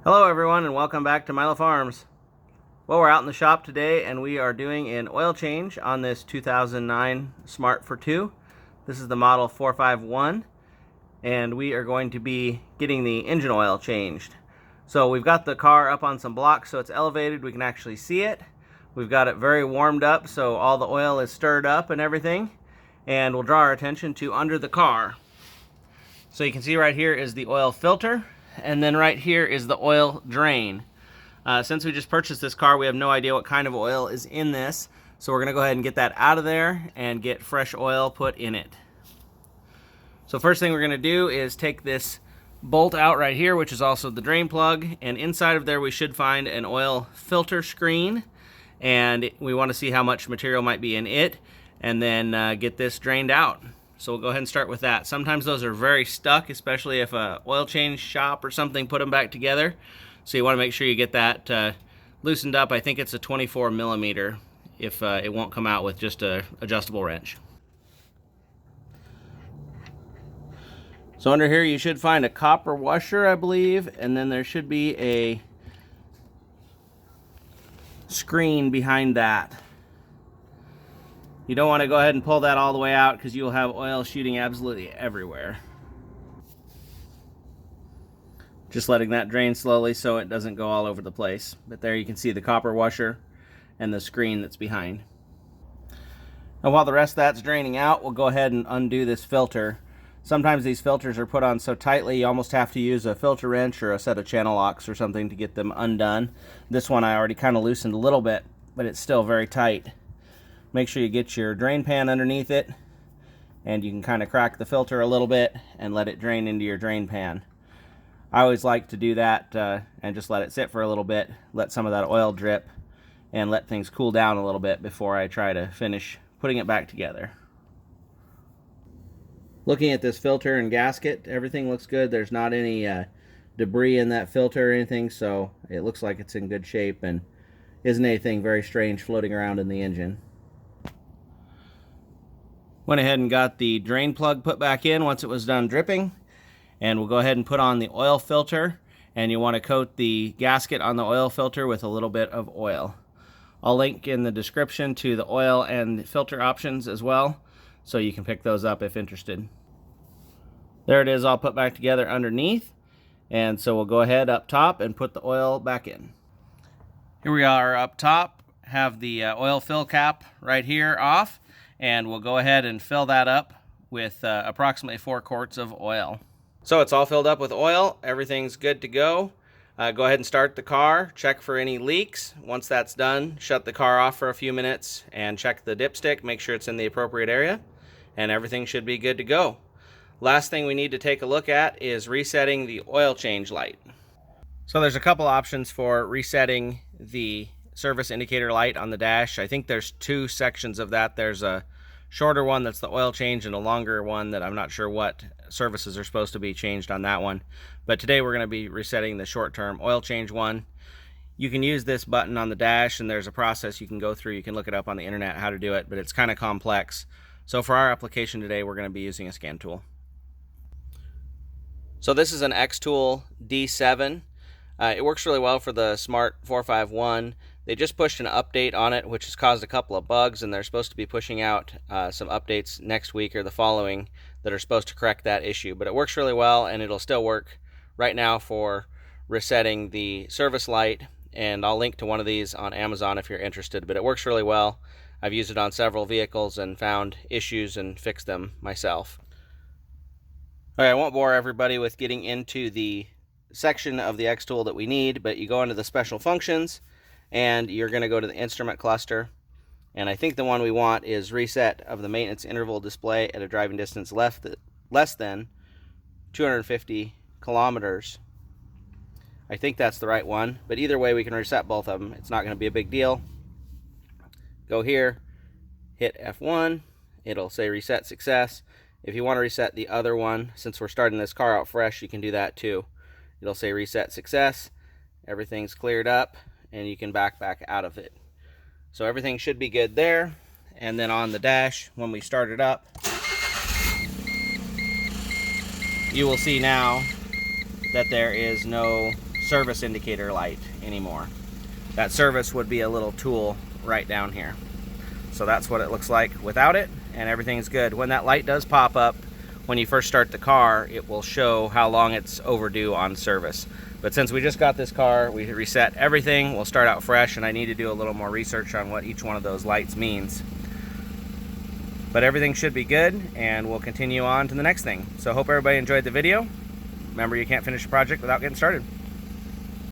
Hello everyone and welcome back to Milo Farms. Well, we're out in the shop today and we are doing an oil change on this 2009 Smart Fortwo. This is the model 451 and we are going to be getting the engine oil changed. So we've got the car up on some blocks so it's elevated, we can actually see it. We've got it very warmed up so all the oil is stirred up and everything, and we'll draw our attention to under the car. So you can see right here is the oil filter, and then right here is the oil drain. Since we just purchased this car, we have no idea what kind of oil is in this, so we're going to go ahead and get that out of there and get fresh oil put in it. So first thing we're going to do is take this bolt out right here, which is also the drain plug, and inside of there we should find an oil filter screen, and we want to see how much material might be in it, and then get this drained out. So we'll go ahead and start with that. Sometimes those are very stuck, especially if a oil change shop or something put them back together. So you want to make sure you get that loosened up. I think it's a 24 millimeter if it won't come out with just a adjustable wrench. So under here you should find a copper washer, I believe, and then there should be a screen behind that. You don't want to go ahead and pull that all the way out because you'll have oil shooting absolutely everywhere. Just letting that drain slowly so it doesn't go all over the place. But there you can see the copper washer and the screen that's behind. And while the rest of that's draining out, we'll go ahead and undo this filter. Sometimes these filters are put on so tightly you almost have to use a filter wrench or a set of channel locks or something to get them undone. This one I already kind of loosened a little bit, but it's still very tight. Make sure you get your drain pan underneath it, and you can kind of crack the filter a little bit and let it drain into your drain pan. I always like to do that and just let it sit for a little bit, let some of that oil drip, and let things cool down a little bit before I try to finish putting it back together. Looking at this filter and gasket, everything looks good. There's not any debris in that filter or anything, so it looks like it's in good shape and isn't anything very strange floating around in the engine. Went ahead and got the drain plug put back in once it was done dripping, and we'll go ahead and put on the oil filter, and you want to coat the gasket on the oil filter with a little bit of oil. I'll link in the description to the oil and filter options as well, so you can pick those up if interested. There it is all put back together underneath, and so we'll go ahead up top and put the oil back in. Here we are up top, have the oil fill cap right here off, and we'll go ahead and fill that up with approximately 4 quarts of oil. So it's all filled up with oil, everything's good to go. Go ahead and start the car, check for any leaks. Once that's done, shut the car off for a few minutes and check the dipstick, make sure it's in the appropriate area, and everything should be good to go. Last thing we need to take a look at is resetting the oil change light. So there's a couple options for resetting the service indicator light on the dash. I think there's 2 sections of that. There's a shorter one that's the oil change and a longer one that I'm not sure what services are supposed to be changed on that one. But today we're going to be resetting the short-term oil change one. You can use this button on the dash, and there's a process you can go through. You can look it up on the internet how to do it, but it's kind of complex. So for our application today, we're going to be using a scan tool. So this is an X-Tool D7. It works really well for the Smart 451. They just pushed an update on it, which has caused a couple of bugs, and they're supposed to be pushing out some updates next week or the following that are supposed to correct that issue. But it works really well, and it'll still work right now for resetting the service light, and I'll link to one of these on Amazon if you're interested. But it works really well. I've used it on several vehicles and found issues and fixed them myself. All right, I won't bore everybody with getting into the section of the X-Tool that we need, but you go into the special functions, and you're going to go to the instrument cluster, and I think the one we want is reset of the maintenance interval display at a driving distance less than 250 kilometers. I think that's the right one, but either way we can reset both of them. It's not going to be a big deal. Go here, hit F1, it'll say reset success. If you want to reset the other one, since we're starting this car out fresh, you can do that too. It'll say reset success, everything's cleared up, and you can back out of it. So everything should be good there. And then on the dash, when we start it up, you will see now that there is no service indicator light anymore. That service would be a little tool right down here. So that's what it looks like without it, and everything is good. When that light does pop up, when you first start the car, it will show how long it's overdue on service. But since we just got this car, we reset everything. We'll start out fresh, and I need to do a little more research on what each one of those lights means. But everything should be good, and we'll continue on to the next thing. So hope everybody enjoyed the video. Remember, you can't finish a project without getting started.